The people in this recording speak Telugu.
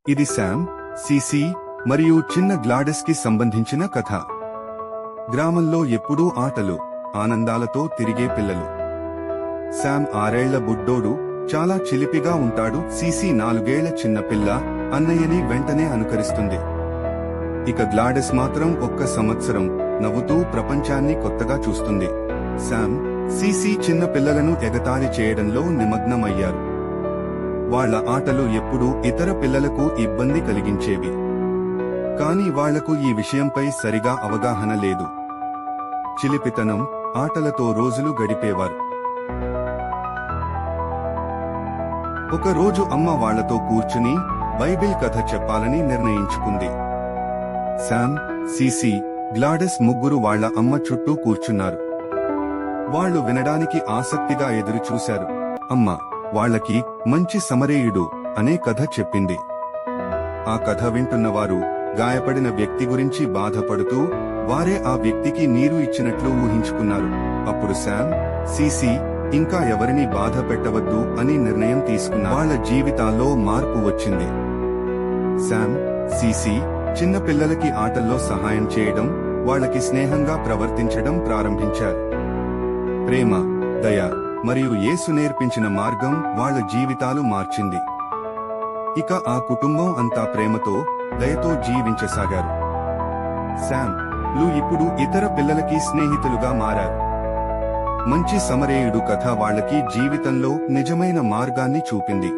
ఇది శామ్, సీసీ మరియు చిన్న గ్లాడెస్ కి సంబంధించిన కథ. గ్రామంలో ఎప్పుడూ ఆటలు, ఆనందాలతో తిరిగే పిల్లలు. శామ్ 6 ఏళ్ల బుడ్డోడు, చాలా చిలిపిగా ఉంటాడు. సీసీ 4 ఏళ్ల చిన్నపిల్ల, అన్నయ్యని వెంటనే అనుకరిస్తుంది. ఇక గ్లాడెస్ మాత్రం 1 సంవత్సరం, నవ్వుతూ ప్రపంచాన్ని కొత్తగా చూస్తుంది. శామ్, సీసీ చిన్న పిల్లలను ఎగతాళి చేయడంలో నిమగ్నమయ్యారు. వాళ్ల ఆటలు ఎప్పుడూ ఇతర పిల్లలకు ఇబ్బంది కలిగించేవి. కాని వాళ్లకు ఈ విషయంపై సరిగా అవగాహన లేదు. చిలిపితనం, ఆటలతో రోజులు గడిపేవారు. ఒకరోజు అమ్మ వాళ్లతో కూర్చుని బైబిల్ కథ చెప్పాలని నిర్ణయించుకుంది. శామ్, సీసీ, గ్లాడెస్ ముగ్గురు వాళ్ల అమ్మ చుట్టూ కూర్చున్నారు. వాళ్లు వినడానికి ఆసక్తిగా ఎదురుచూశారు. అమ్మ వాళ్లకి మంచి సమరేయుడు అనే కథ చెప్పింది. ఆ కథ వింటున్నవారు గాయపడిన వ్యక్తి గురించి బాధపడుతూ వారే ఆ వ్యక్తికి నీరు ఇచ్చినట్లు ఊహించుకున్నారు. అప్పుడు శామ్, సీసీ ఇంకా ఎవరిని బాధ పెట్టవద్దు అని నిర్ణయం తీసుకున్న వాళ్ల జీవితాల్లో మార్పు వచ్చింది. శామ్, సీసీ చిన్న పిల్లలకి ఆటల్లో సహాయం చేయడం, వాళ్లకి స్నేహంగా ప్రవర్తించడం ప్రారంభించారు. ప్రేమ, దయ మరియు యేసు నేర్పించిన మార్గం వాళ్ల జీవితాలు మార్చింది. ఇక ఆ కుటుంబం అంతా ప్రేమతో, దయతో జీవించసాగారు. శామ్, లు ఇప్పుడు ఇతర పిల్లలకి స్నేహితులుగా మారారు. మంచి సమరేయుడు కథ వాళ్లకి జీవితంలో నిజమైన మార్గాన్ని చూపింది.